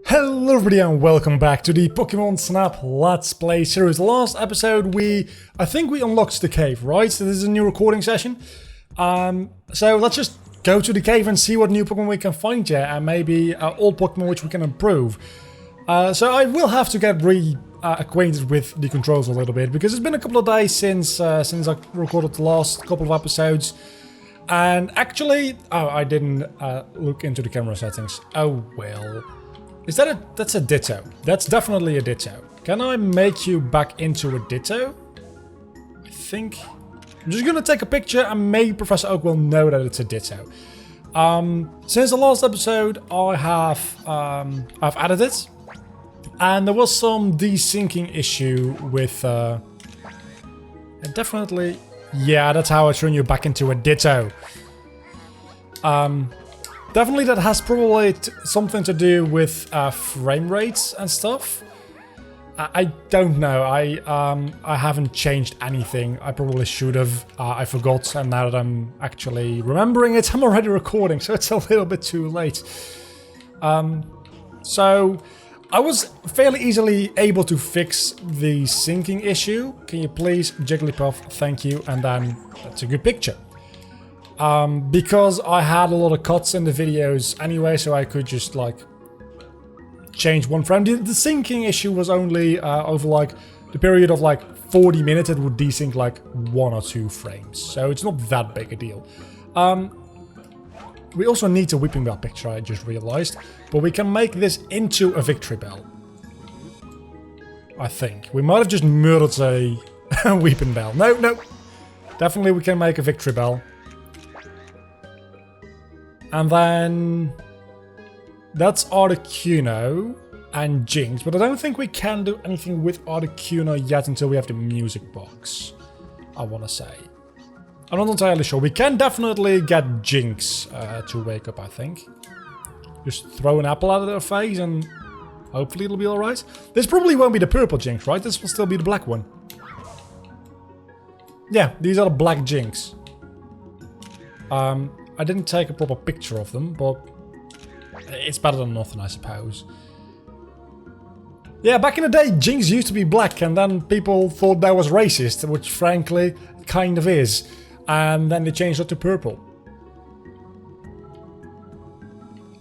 Hello everybody and welcome back to the Pokemon Snap Let's Play series. Last episode I think we unlocked the cave, right? So this is a new recording session. So let's just go to the cave and see what new Pokemon we can find here, and maybe old Pokemon which we can improve. So I will have to get reacquainted with the controls a little bit, because it's been a couple of days since I recorded the last couple of episodes. And actually, I didn't look into the camera settings. Oh well. That's a Ditto. That's definitely a Ditto. Can I make you back into a Ditto? I think. I'm just gonna take a picture and maybe Professor Oak will know that it's a Ditto. Since the last episode, I've added it. And there was some desyncing issue with definitely. Yeah, that's how I turn you back into a Ditto. Definitely that has probably something to do with frame rates and stuff. I don't know. I haven't changed anything. I probably should have. I forgot, and now that I'm actually remembering it, I'm already recording, so it's a little bit too late. So I was fairly easily able to fix the syncing issue. Can you please, Jigglypuff, thank you, and then that's a good picture. Because I had a lot of cuts in the videos anyway, so I could just like change one frame. The syncing issue was only over like the period of like 40 minutes. It would desync like 1 or 2 frames, so it's not that big a deal. We also need a Weeping Bell picture, I just realized, but we can make this into a Victory Bell. I think we might have just murdered a Weeping Bell. No, definitely we can make a Victory Bell. And then that's Articuno and Jinx, but I don't think we can do anything with Articuno yet until we have the music box, I want to say. I'm not entirely sure. We can definitely get Jinx to wake up, I think. Just throw an apple at her face and hopefully it'll be alright. This probably won't be the purple Jinx, right? This will still be the black one. Yeah, these are the black Jinx. I didn't take a proper picture of them, but it's better than nothing, I suppose. Yeah, back in the day, Jinx used to be black, and then people thought that was racist, which frankly kind of is. And then they changed it to purple.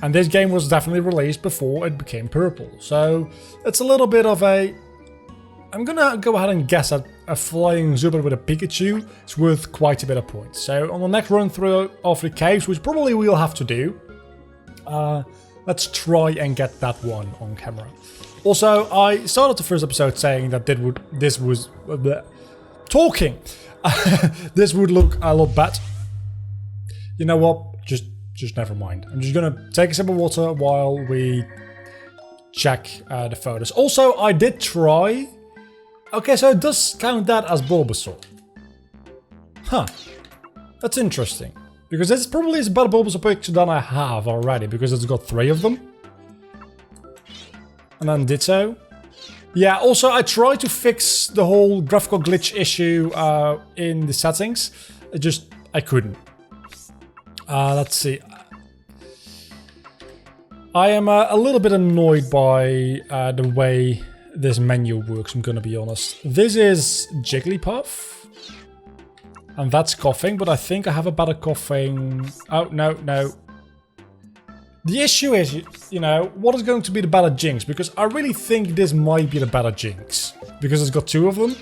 And this game was definitely released before it became purple. So it's a little bit of a... I'm gonna go ahead and guess that a flying Zubat with a Pikachu is worth quite a bit of points. So on the next run through of the caves, which probably we'll have to do, let's try and get that one on camera. Also, I started the first episode saying that this was talking. This would look a lot better. You know what? Just never mind. I'm just gonna take a sip of water while we check the photos. Also, I did try. Okay, so it does count that as Bulbasaur. Huh. That's interesting. Because this probably is a better Bulbasaur picture than I have already, because it's got 3 of them. And then Ditto. Yeah, also I tried to fix the whole graphical glitch issue in the settings. I couldn't. Let's see. I am a little bit annoyed by the way this menu works, I'm gonna be honest. This is Jigglypuff. And that's coughing, but I think I have a better coughing... Oh, no. The issue is, you know, what is going to be the better Jinx? Because I really think this might be the better Jinx. Because it's got 2 of them.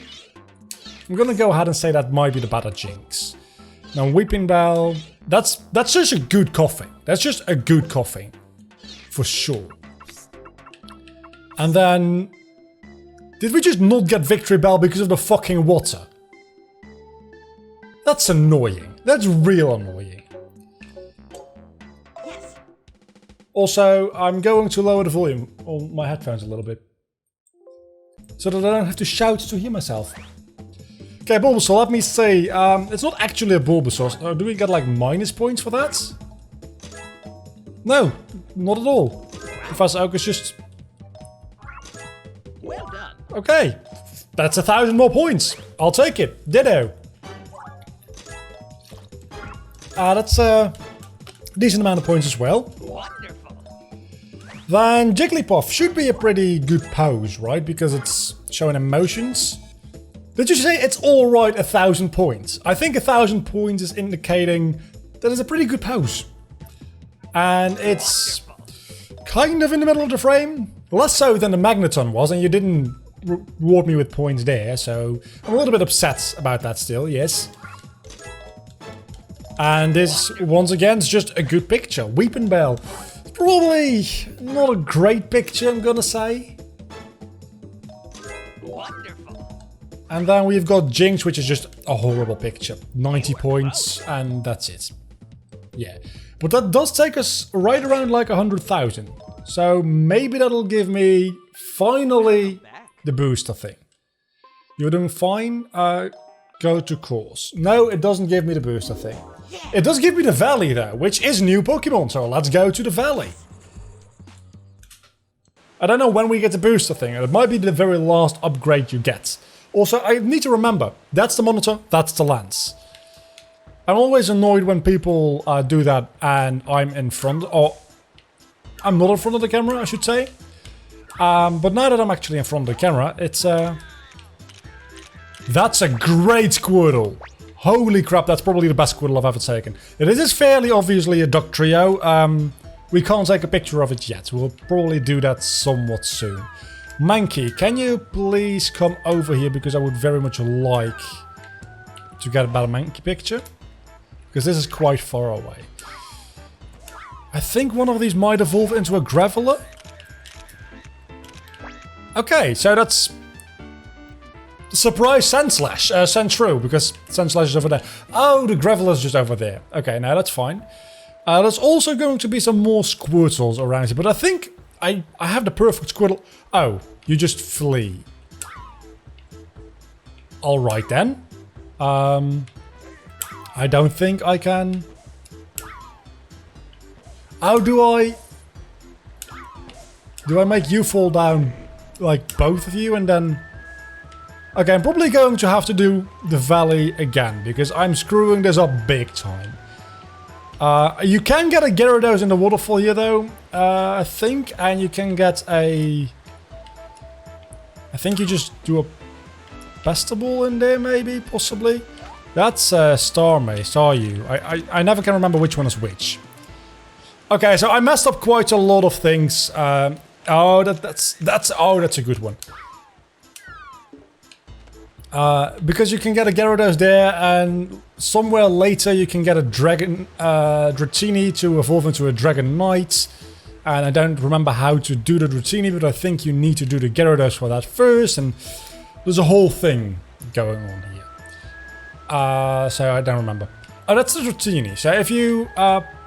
I'm gonna go ahead and say that might be the better Jinx. Now, Weeping Bell... That's just a good coughing. That's just a good coughing. For sure. And then... Did we just not get Victory Bell because of the fucking water? That's annoying. That's real annoying. Yes. Also, I'm going to lower the volume on my headphones a little bit. So that I don't have to shout to hear myself. Okay, Bulbasaur, let me see. It's not actually a Bulbasaur. Do we get like minus points for that? No, not at all. Professor Oak is just... Well done. Okay, that's 1,000 more points. I'll take it. Ditto. That's a decent amount of points as well. Wonderful. Then Jigglypuff should be a pretty good pose, right? Because it's showing emotions. Did you say it's alright 1,000 points? I think 1,000 points is indicating that it's a pretty good pose. And it's kind of in the middle of the frame. Less so than the Magneton was, and you didn't reward me with points there, so I'm a little bit upset about that still, yes. And this, once again, is just a good picture. Weeping Bell. Probably not a great picture, I'm gonna say. Wonderful. And then we've got Jinx, which is just a horrible picture. 90 points, and that's it. Yeah. But that does take us right around like 100,000. So maybe that'll give me, finally, the booster thing. You're doing fine? Go to course. No, it doesn't give me the booster thing. It does give me the valley though, which is new Pokemon, so let's go to the valley. I don't know when we get the booster thing, it might be the very last upgrade you get. Also, I need to remember, that's the monitor, that's the lens. I'm always annoyed when people do that and I'm in front, or I'm not in front of the camera, I should say. But now that I'm actually in front of the camera, it's that's a great Squirtle. Holy crap, that's probably the best Squirtle I've ever taken. It is fairly obviously a Duck Trio. We can't take a picture of it yet. We'll probably do that somewhat soon. Mankey, can you please come over here? Because I would very much like to get a better Mankey picture. Because this is quite far away. I think one of these might evolve into a Graveler. Okay, so that's... Surprise Sandslash, Sandshrew, because Sandslash is over there. Oh, the Graveler is just over there. Okay, now that's fine. There's also going to be some more Squirtles around here, but I think I have the perfect Squirtle. Oh, you just flee. Alright then. I don't think I can... How do I... Do I make you fall down, like both of you, and then... Okay, I'm probably going to have to do the valley again, because I'm screwing this up big time. You can get a Gyarados in the waterfall here, though, I think, and you can get a... I think you just do a Pestable in there, maybe, possibly. That's Starmie, are you? I never can remember which one is which. Okay, so I messed up quite a lot of things. Oh, that's a good one. Because you can get a Gyarados there, and somewhere later you can get a Dragon Dratini to evolve into a Dragonite. And I don't remember how to do the Dratini, but I think you need to do the Gyarados for that first, and there's a whole thing going on here. So I don't remember. Oh, that's the Dratini. So if you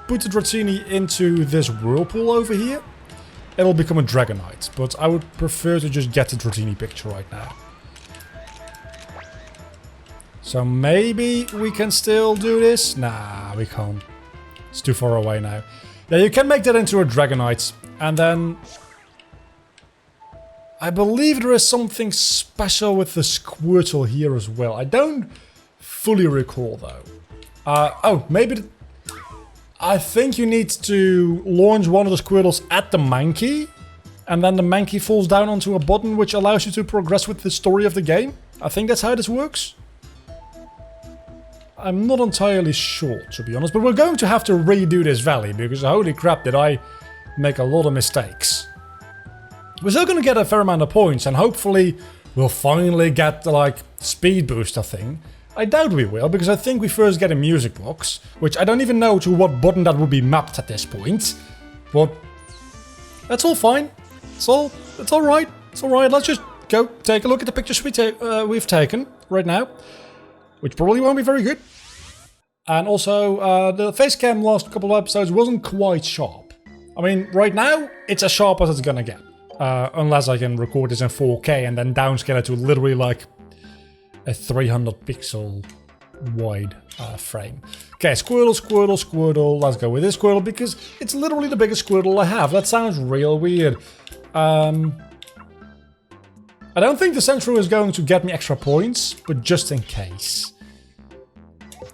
put the Dratini into this whirlpool over here, it'll become a Dragonite. But I would prefer to just get the Dratini picture right now. So maybe we can still do this? Nah, we can't. It's too far away now. Yeah, you can make that into a Dragonite. And then... I believe there is something special with the Squirtle here as well. I don't fully recall though. Oh, maybe... I think you need to launch one of the Squirtles at the Mankey. And then the Mankey falls down onto a button which allows you to progress with the story of the game. I think that's how this works. I'm not entirely sure, to be honest, but we're going to have to redo this valley, because holy crap did I make a lot of mistakes. We're still going to get a fair amount of points, and hopefully we'll finally get the, like, speed booster thing. I doubt we will, because I think we first get a music box, which I don't even know to what button that would be mapped at this point. But that's all fine. It's alright. It's alright. Let's just go take a look at the pictures we've taken right now. Which probably won't be very good. And also, the face cam last couple of episodes wasn't quite sharp. I mean, right now, it's as sharp as it's gonna get. Unless I can record this in 4K and then downscale it to literally like a 300 pixel wide frame. Okay, Squirtle, Squirtle, Squirtle. Let's go with this Squirtle because it's literally the biggest Squirtle I have. That sounds real weird. I don't think the Sandshrew is going to get me extra points, but just in case.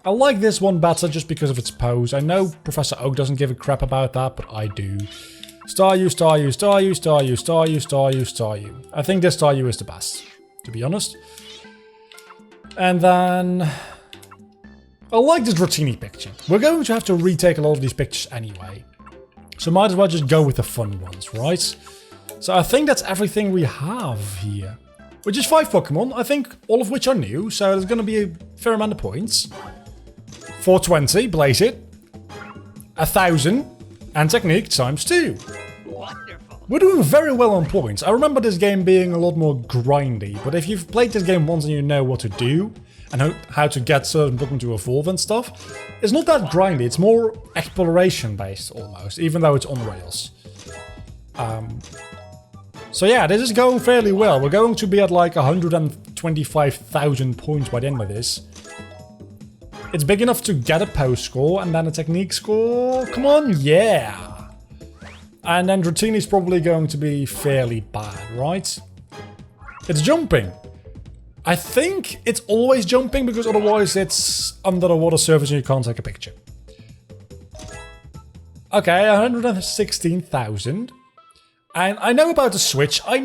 I like this one better just because of its pose. I know Professor Oak doesn't give a crap about that, but I do. Staryu, Staryu, Staryu, Staryu, Staryu, Staryu, Staryu. I think this Staryu is the best, to be honest. And then... I like this Dratini picture. We're going to have to retake a lot of these pictures anyway. So might as well just go with the fun ones, right? So I think that's everything we have here. Which is 5 Pokemon, I think all of which are new. So there's going to be a fair amount of points. 420, blaze it. 1000. And technique times 2. Wonderful. We're doing very well on points. I remember this game being a lot more grindy. But if you've played this game once and you know what to do... and how to get certain Pokemon to evolve and stuff. It's not that grindy, it's more exploration based almost, even though it's on rails. So yeah, this is going fairly well. We're going to be at like 125,000 points by the end of this. It's big enough to get a post score and then a technique score. Come on, yeah! And then Dratini is probably going to be fairly bad, right? It's jumping. I think it's always jumping because otherwise it's under the water surface and you can't take a picture. Okay, 116,000. And I know about the switch. I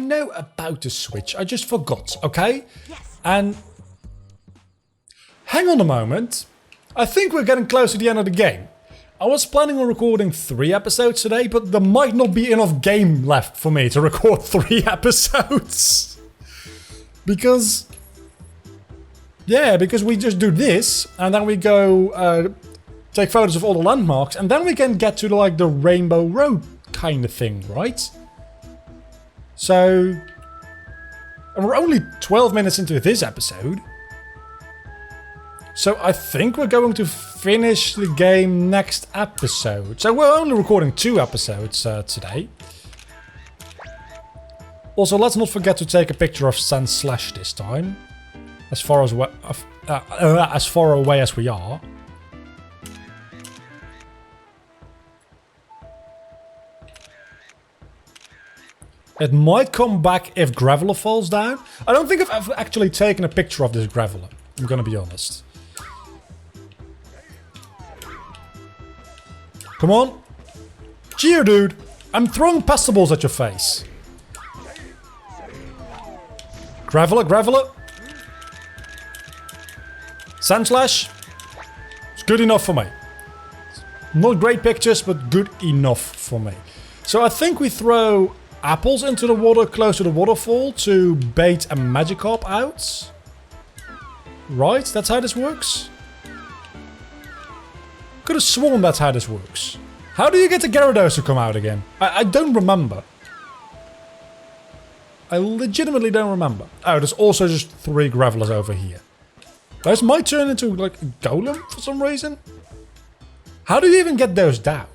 just forgot, okay? Yes. And hang on a moment. I think we're getting close to the end of the game. I was planning on recording 3 episodes today, but there might not be enough game left for me to record 3 episodes. Because... yeah, because we just do this, and then we go take photos of all the landmarks, and then we can get to like the Rainbow Road kind of thing, right? So... and we're only 12 minutes into this episode. So I think we're going to finish the game next episode. So we're only recording 2 episodes today. Also, let's not forget to take a picture of Sandslash this time. As far away as we are. It might come back if Graveler falls down. I don't think I've ever actually taken a picture of this Graveler. I'm gonna be honest. Come on. Cheer, dude. I'm throwing pestables at your face. Graveler, Graveler. Sandslash. It's good enough for me. Not great pictures, but good enough for me. So I think we throw apples into the water close to the waterfall to bait a Magikarp out. Right? That's how this works? Could have sworn that's how this works. How do you get the Gyarados to come out again? I don't remember. I legitimately don't remember. Oh, there's also just 3 Gravelers over here. Those might turn into like a golem for some reason. How do you even get those down?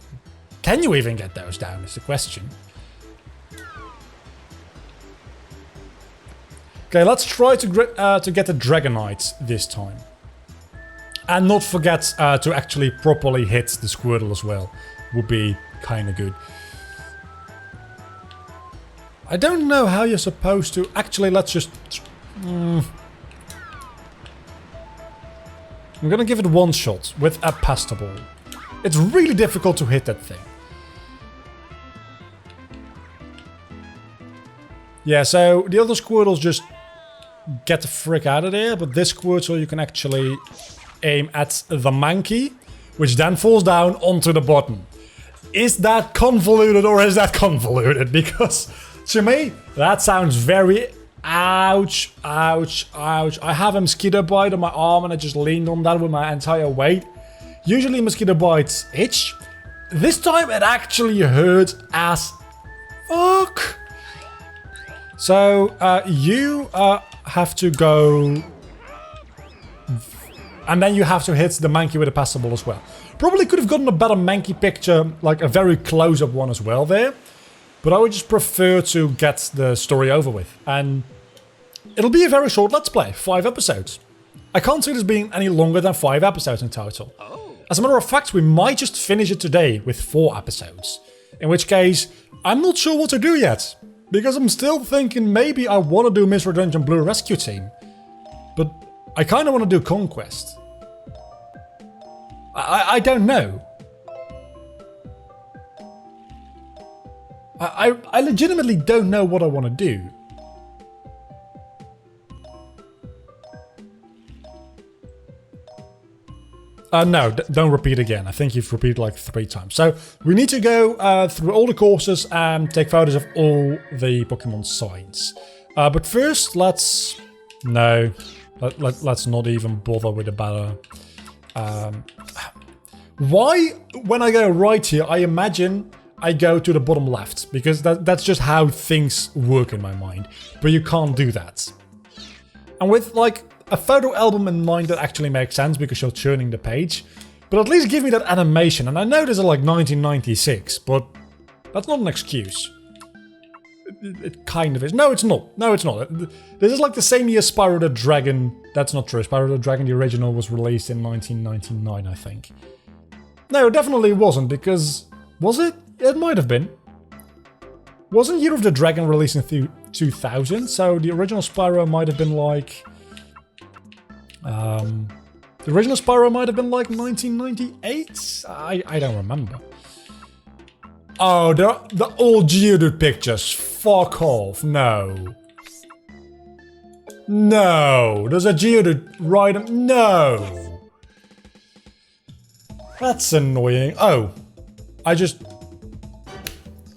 Can you even get those down is the question. Okay, let's try to get the Dragonite this time. And not forget to actually properly hit the Squirtle as well. Would be kind of good. I don't know how you're supposed to... actually, let's just... I'm gonna give it 1 shot with a Pastable. It's really difficult to hit that thing. Yeah, so the other Squirtles just get the frick out of there, but this Squirtle you can actually aim at the Mankey, which then falls down onto the bottom. Is that convoluted or is that convoluted? Because to me, that sounds very... ouch, ouch, ouch. I have a mosquito bite on my arm and I just leaned on that with my entire weight. Usually mosquito bites itch. This time it actually hurt as fuck. So you have to go... and then you have to hit the Mankey with a Pastable as well. Probably could have gotten a better Mankey picture, like a very close-up one as well there. But I would just prefer to get the story over with. And it'll be a very short Let's Play, 5 episodes. I can't see this being any longer than 5 episodes in total. As a matter of fact, we might just finish it today with 4 episodes. In which case, I'm not sure what to do yet. Because I'm still thinking maybe I want to do Mystery Dungeon Blue Rescue Team. But I kind of want to do Conquest. I don't know. I legitimately don't know what I want to do. No, don't repeat again. I think you've repeated like 3 times. So we need to go through all the courses and take photos of all the Pokemon signs. But first, let's not even bother with the battle. Why, when I go right here, I imagine I go to the bottom left, because that's just how things work in my mind. But you can't do that. And with like a photo album in mind, that actually makes sense because you're turning the page. But at least give me that animation. And I know this is like 1996, but that's not an excuse. It kind of is. No, it's not. No, it's not. This is like the same year Spyro the Dragon. That's not true. Spyro the Dragon, the original, was released in 1999, I think. No, it definitely wasn't, because... Was it? It might have been. Wasn't Year of the Dragon released in 2000? So the original Spyro might have been like... the original Spyro might have been like 1998? I don't remember. Oh, the old Geodude pictures. Fuck off. No. No. There's a Geodude right... No. That's annoying. Oh.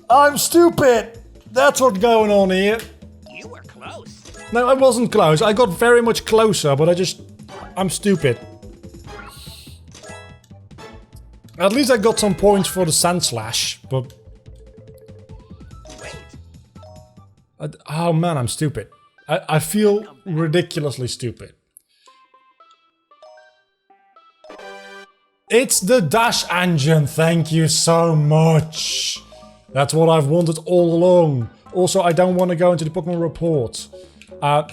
I'm stupid. That's what's going on here. You were close. No, I wasn't close. I got very much closer, but I'm stupid. At least I got some points for the Sand Slash, but... Wait. Oh man, I'm stupid. I feel ridiculously stupid. It's the dash engine, thank you so much. That's what I've wanted all along. Also, I don't want to go into the Pokemon report.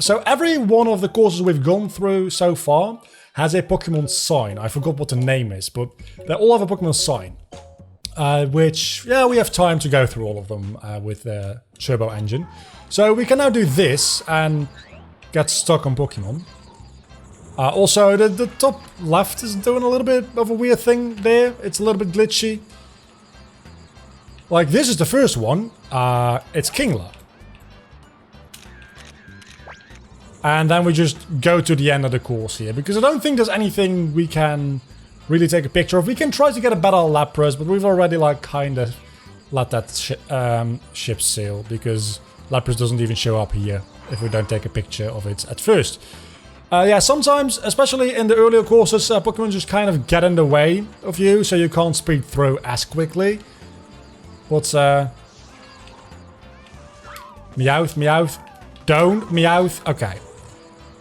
So every one of the courses we've gone through so far has a Pokemon sign. I forgot what the name is, but they all have a Pokemon sign. Which, yeah, we have time to go through all of them with the Turbo Engine. So we can now do this and get stuck on Pokemon. Also, the top left is doing a little bit of a weird thing there. It's a little bit glitchy. Like, this is the first one. It's Kingler. And then we just go to the end of the course here, because I don't think there's anything we can really take a picture of. We can try to get a better Lapras, but we've already like kind of let that ship sail, because Lapras doesn't even show up here if we don't take a picture of it at first. Yeah, sometimes, especially in the earlier courses, Pokemon just kind of get in the way of you, so you can't speed through as quickly. But, Meowth, Meowth. Don't, Meowth. Okay.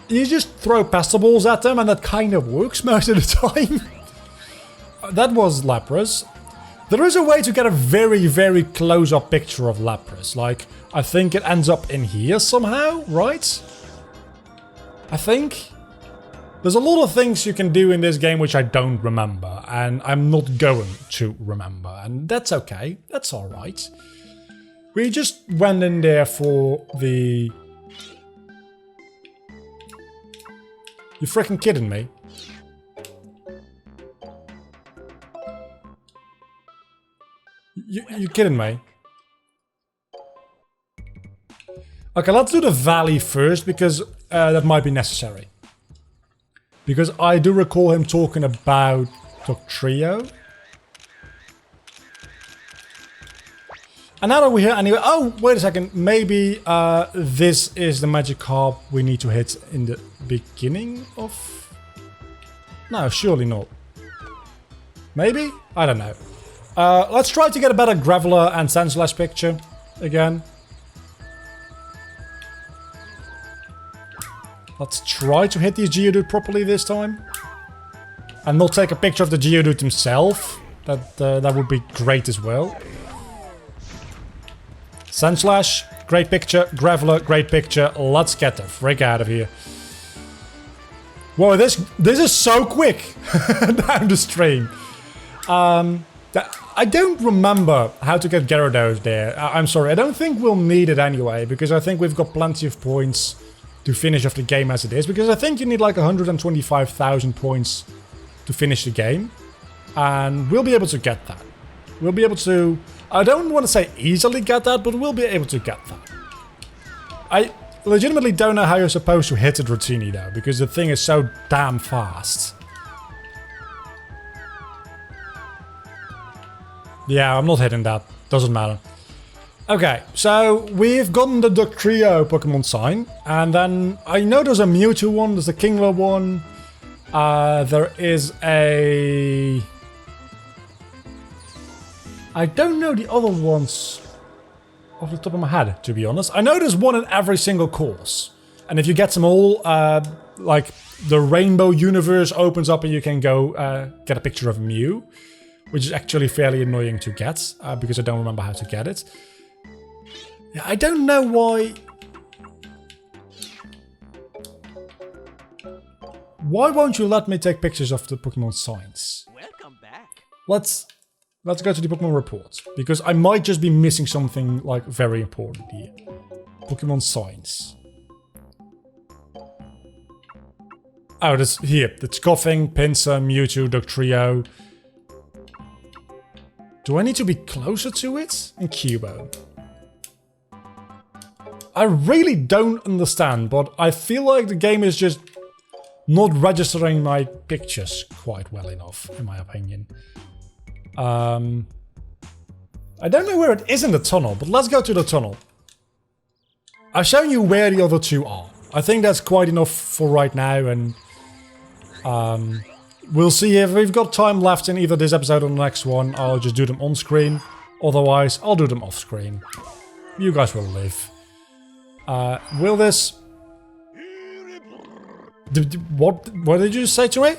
You just throw Pestaballs at them and that kind of works most of the time. That was Lapras. There is a way to get a very, very close-up picture of Lapras. Like, I think it ends up in here somehow, right? I think. There's a lot of things you can do in this game which I don't remember, and I'm not going to remember, and that's okay. That's alright. We just went in there for the... You freaking kidding me? You kidding me? Okay, let's do the valley first, because that might be necessary. Because I do recall him talking about Trio. And now that we're here anyway... Oh, wait a second. Maybe this is the Magikarp we need to hit in the beginning of... No, surely not. Maybe? I don't know. Let's try to get a better Graveler and Sandslash picture again. Let's try to hit the Geodude properly this time. And not take a picture of the Geodude himself. That would be great as well. Sandslash, great picture. Graveler, great picture. Let's get the frick out of here. Whoa, this is so quick down the stream. I don't remember how to get Gyarados there. I'm sorry, I don't think we'll need it anyway, because I think we've got plenty of points to finish off the game as it is, because I think you need like 125,000 points to finish the game, and we'll be able to get that. We'll be able to... I don't want to say easily get that, but we'll be able to get that. I legitimately don't know how you're supposed to hit it routinely though, because the thing is so damn fast. Yeah, I'm not hitting that. Doesn't matter. Okay, so we've gotten the Dugtrio Pokemon sign, and then I know there's a Mewtwo one, there's a Kingler one, there is a... I don't know the other ones off the top of my head, to be honest. I know there's one in every single course, and if you get them all, like the Rainbow Universe opens up and you can go get a picture of Mew, which is actually fairly annoying to get, because I don't remember how to get it. Yeah, I don't know why... Why won't you let me take pictures of the Pokemon signs? Welcome back. Let's go to the Pokemon report, because I might just be missing something like very important here. Pokemon signs. Oh, that's here. It's Coughing, Pinsir, Mewtwo, Dugtrio. Do I need to be closer to it? And Cubo. I really don't understand, but I feel like the game is just not registering my pictures quite well enough, in my opinion. I don't know where it is in the tunnel, but let's go to the tunnel. I've shown you where the other two are. I think that's quite enough for right now, and we'll see if we've got time left in either this episode or the next one. I'll just do them on screen. Otherwise, I'll do them off screen. You guys will live. Will this... What did you say to me?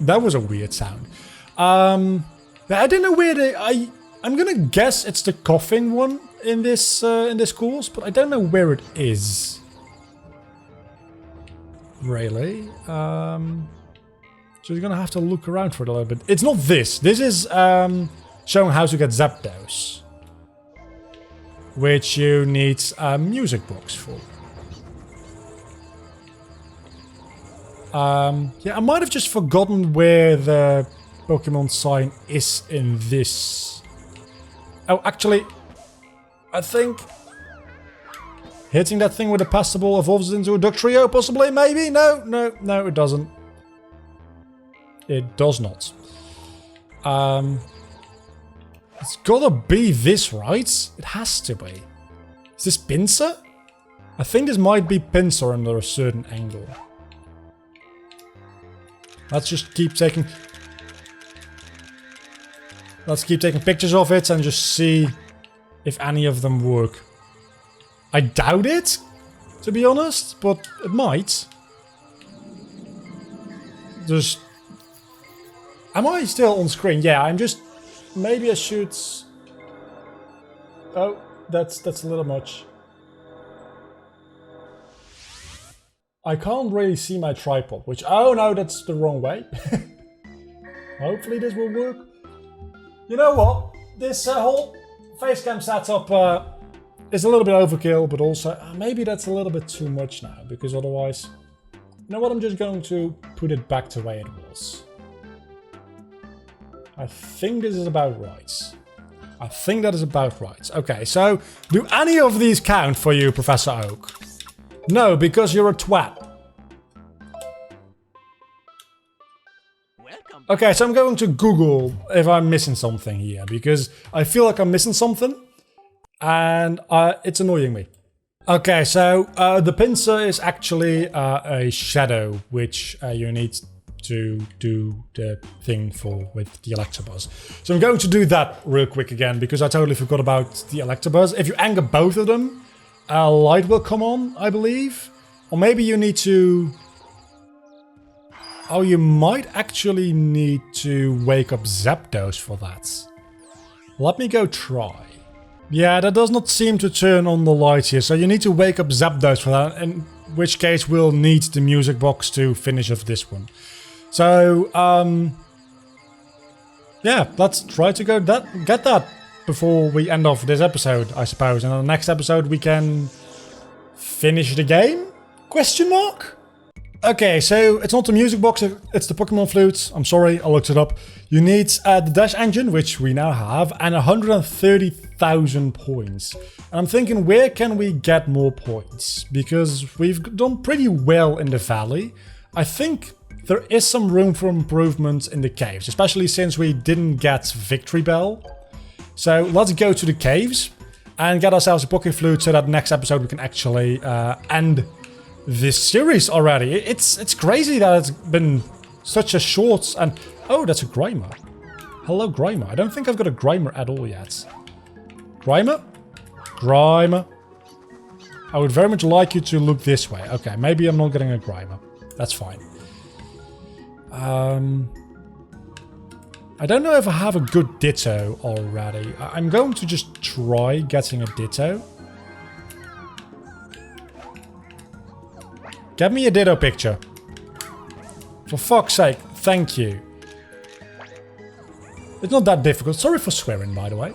That was a weird sound. I don't know where the... I'm gonna guess it's the Coughing one in this course, but I don't know where it is. Really? So you're gonna have to look around for it a little bit. It's not this. This is showing how to get Zapdos, which you need a music box for. Yeah, I might have just forgotten where the Pokemon sign is in this. Oh, actually, I think hitting that thing with a Pastable evolves it into a Dugtrio, possibly, maybe? No, it doesn't. It does not. It's gotta be this, right? It has to be. Is this Pinsir? I think this might be Pinsir under a certain angle. Let's just keep taking... Let's keep taking pictures of it and just see if any of them work. I doubt it, to be honest, but it might. Just... Am I still on screen? Yeah, I'm just... Maybe I should... Oh, that's a little much. I can't really see my tripod, which... Oh no, that's the wrong way. Hopefully this will work. You know what? This whole facecam setup is a little bit overkill, but also maybe that's a little bit too much now, because otherwise... You know what? I'm just going to put it back to the way it was. I think this is about right. I think that is about right. Okay, so do any of these count for you, Professor Oak? No, because you're a twat. Okay, so I'm going to Google if I'm missing something here, because I feel like I'm missing something, and it's annoying me. Okay, so the Pinsir is actually a shadow, which you need to do the thing for with the Electabuzz. So I'm going to do that real quick again, because I totally forgot about the Electabuzz. If you anger both of them, a light will come on, I believe. Or maybe you need to... Oh, you might actually need to wake up Zapdos for that. Let me go try. Yeah, that does not seem to turn on the light here, so you need to wake up Zapdos for that, in which case we'll need the music box to finish off this one. So, yeah, let's try to get that before we end off this episode, I suppose. And on the next episode we can finish the game? Question mark? Okay, so it's not the music box, it's the Pokemon flute. I'm sorry, I looked it up. You need the dash engine, which we now have, and 130,000 points. And I'm thinking, where can we get more points? Because we've done pretty well in the valley. I think there is some room for improvement in the caves, especially since we didn't get Victory Bell. So let's go to the caves and get ourselves a Poké Flute so that next episode we can actually end this series already. It's crazy that it's been such a short and... Oh, that's a Grimer. Hello, Grimer. I don't think I've got a Grimer at all yet. Grimer? Grimer. I would very much like you to look this way. Okay, maybe I'm not getting a Grimer. That's fine. I don't know if I have a good Ditto already. I'm going to just try getting a Ditto. Get me a Ditto picture. For fuck's sake, thank you. It's not that difficult. Sorry for swearing, by the way.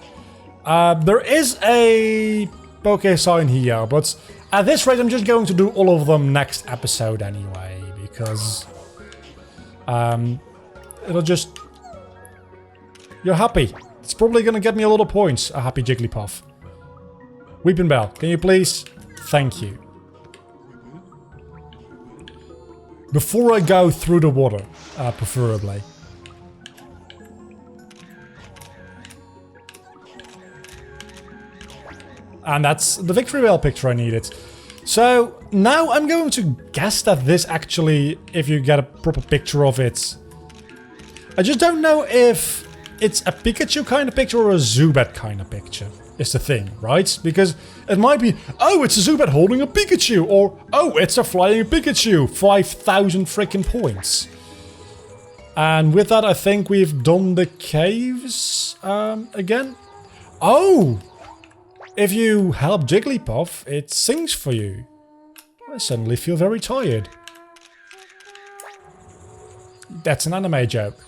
There is a Poke sign here, but at this rate I'm just going to do all of them next episode anyway, because it'll just... You're happy. It's probably gonna get me a lot of points. A happy Jigglypuff. Weeping Bell, can you please? Thank you. Before I go through the water, preferably. And that's the Victory Bell picture I needed. So now I'm going to guess that this actually, if you get a proper picture of it... I just don't know if it's a Pikachu kind of picture or a Zubat kind of picture. Is the thing, right? Because it might be, oh, it's a Zubat holding a Pikachu, or oh, it's a flying Pikachu, 5,000 freaking points. And with that, I think we've done the caves again. Oh, if you help Jigglypuff, it sings for you. I suddenly feel very tired. That's an anime joke.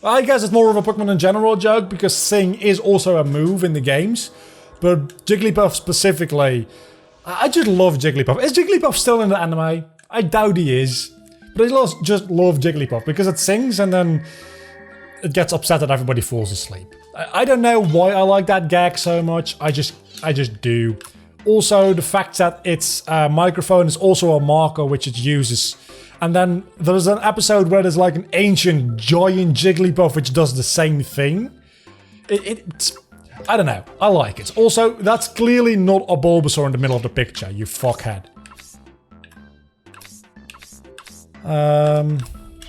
I guess it's more of a Pokemon in general joke, because Sing is also a move in the games. But Jigglypuff specifically, I just love Jigglypuff. Is Jigglypuff still in the anime? I doubt he is. But I just love Jigglypuff, because it sings and then it gets upset that everybody falls asleep. I don't know why I like that gag so much, I just do. Also, the fact that its microphone is also a marker which it uses. And then there's an episode where there's like an ancient giant Jigglypuff which does the same thing. It's... I don't know. I like it. Also, that's clearly not a Bulbasaur in the middle of the picture, you fuckhead.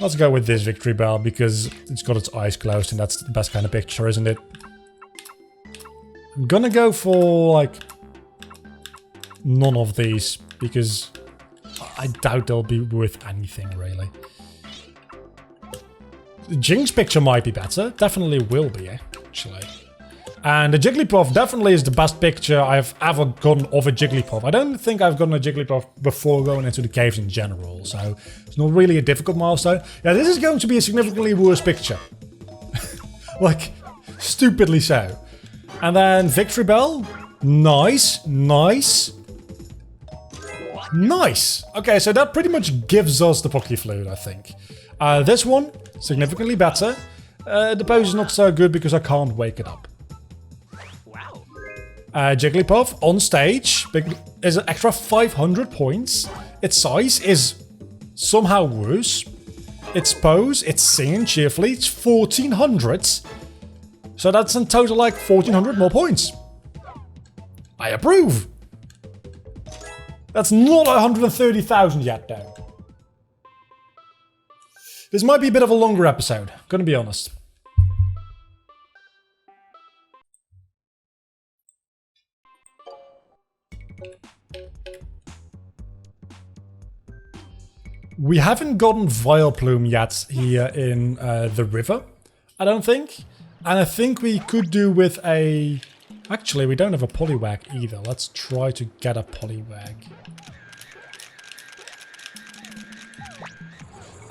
Let's go with this Victory Bell because it's got its eyes closed and that's the best kind of picture, isn't it? I'm gonna go for, like, none of these because... I doubt they'll be worth anything, really. The Jinx picture might be better. Definitely will be, actually. And the Jigglypuff definitely is the best picture I've ever gotten of a Jigglypuff. I don't think I've gotten a Jigglypuff before going into the caves in general, so it's not really a difficult milestone. Yeah, this is going to be a significantly worse picture. Like, stupidly so. And then Victory Bell. Nice, nice. Nice! Okay, so that pretty much gives us the Poké Flute, I think. This one, significantly better. The pose is not so good because I can't wake it up. Wow. Jigglypuff on stage is an extra 500 points. Its size is somehow worse. Its pose, it's singing cheerfully, it's 1400. So that's in total like 1400 more points. I approve! That's not 130,000 yet, though. This might be a bit of a longer episode, gonna be honest. We haven't gotten Vileplume yet here in the river, I don't think. And I think we could do with a... Actually, we don't have a Poliwag either. Let's try to get a Poliwag.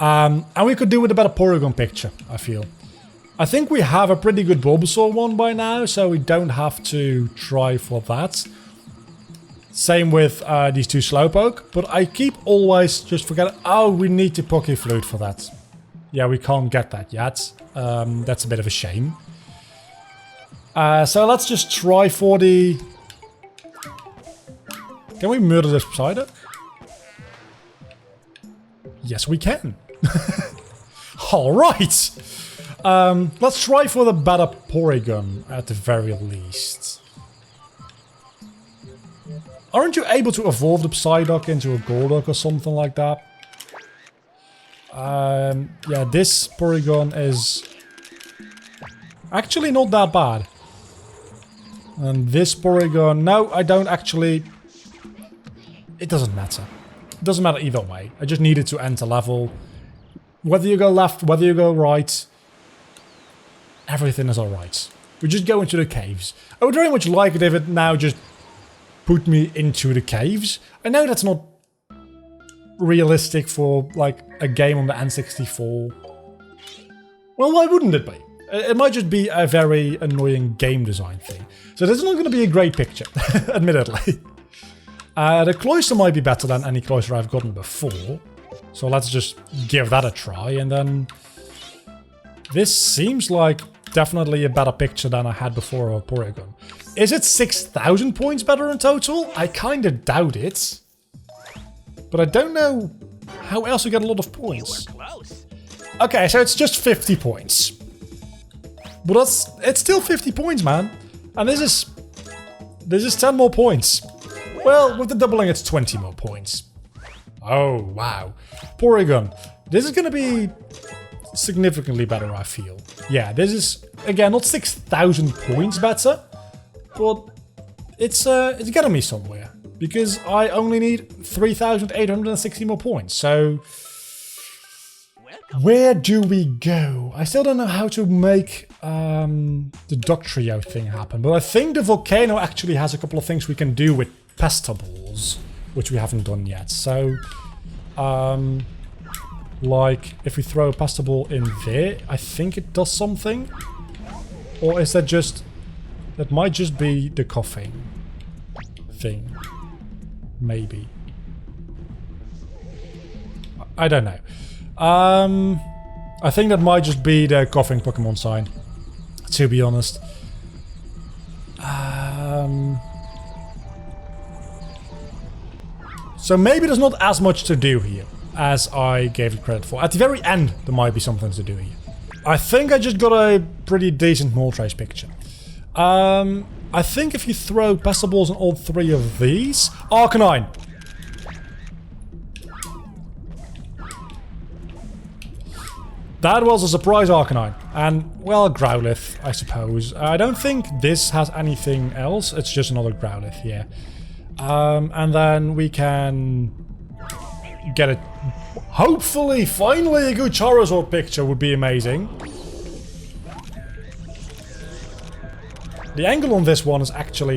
And we could do with a better Porygon picture, I feel. I think we have a pretty good Bulbasaur one by now, so we don't have to try for that. Same with these two Slowpoke, but I keep always just forgetting, oh, we need to Poke Flute for that. Yeah, we can't get that yet. That's a bit of a shame. So let's just try for the... Can we murder this Psyduck? Yes, we can. Alright! Let's try for the better Porygon at the very least. Aren't you able to evolve the Psyduck into a Golduck or something like that? Yeah, this Porygon is actually not that bad. And this Porygon, no, I don't actually... It doesn't matter. It doesn't matter either way. I just needed to enter level. Whether you go left, whether you go right, everything is alright. We just go into the caves. I would very much like it if it now just put me into the caves. I know that's not realistic for like a game on the N64. Well, why wouldn't it be? It might just be a very annoying game design thing. So this is not going to be a great picture, admittedly. The cloister might be better than any cloister I've gotten before. So let's just give that a try, and then... This seems like definitely a better picture than I had before of Porygon. Is it 6,000 points better in total? I kinda doubt it. But I don't know how else you get a lot of points. Okay, so it's just 50 points. But it's still 50 points, man. And this is 10 more points. Well, with the doubling, it's 20 more points. Oh, wow. Porygon. This is going to be significantly better, I feel. Yeah, this is, again, not 6,000 points better, but it's getting me somewhere. Because I only need 3,860 more points, so... Where do we go? I still don't know how to make the Duck Trio thing happen, but I think the volcano actually has a couple of things we can do with Pestables, which we haven't done yet. So, like, if we throw a Pestable in there, I think it does something. Or is that just... That might just be the coughing thing. Maybe. I don't know. I think that might just be the coughing Pokemon sign, to be honest. So maybe there's not as much to do here as I gave it credit for. At the very end, there might be something to do here. I think I just got a pretty decent Moltres picture. I think if you throw Pestables on all three of these... Arcanine! That was a surprise Arcanine. And, well, Growlithe, I suppose. I don't think this has anything else. It's just another Growlithe, yeah. And then we can get it. Hopefully, finally a good Charizard picture would be amazing. The angle on this one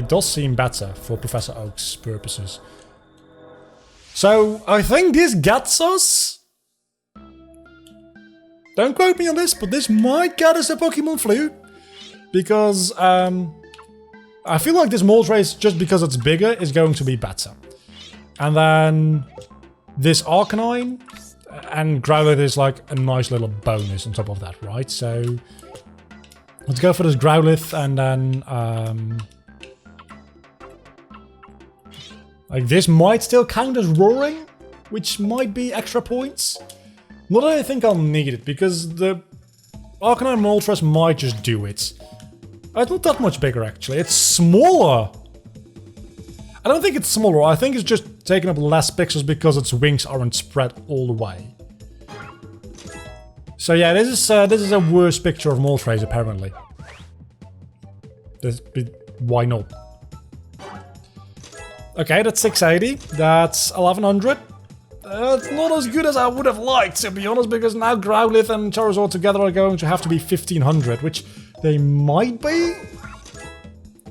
does seem better for Professor Oak's purposes. So, I think this gets us... Don't quote me on this, but this might get us a Pokemon Flute. Because, I feel like this Moltres, just because it's bigger, is going to be better. And then this Arcanine and Growlithe is like a nice little bonus on top of that, right? So let's go for this Growlithe and then like this might still count as roaring, which might be extra points. Not that I think I'll need it, because the Arcanine Moltres might just do it. It's not that much bigger, actually. It's smaller. I don't think it's smaller. I think it's just taking up less pixels because its wings aren't spread all the way. So yeah, this is a worse picture of Moltres, apparently. Why not? Okay, that's 680. That's 1100. It's not as good as I would have liked, to be honest, because now Growlithe and Charizard together are going to have to be 1500, which they might be.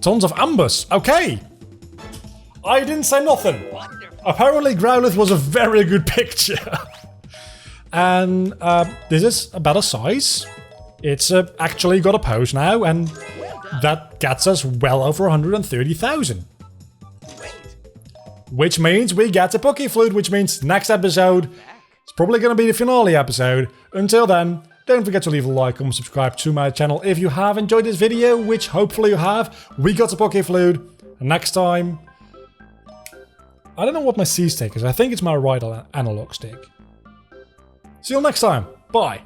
Tons of Ambus. Okay. I didn't say nothing. Apparently Growlithe was a very good picture. And this is a better size. It's actually got a pose now, and that gets us well over 130,000. which means we get a Poke Flute, which means next episode is probably going to be the finale episode. Until then, don't forget to leave a like, comment, subscribe to my channel if you have enjoyed this video, which hopefully you have. We got a Poke Flute, and next time... I don't know what my C stick is, I think it's my right analog stick. See you next time, bye!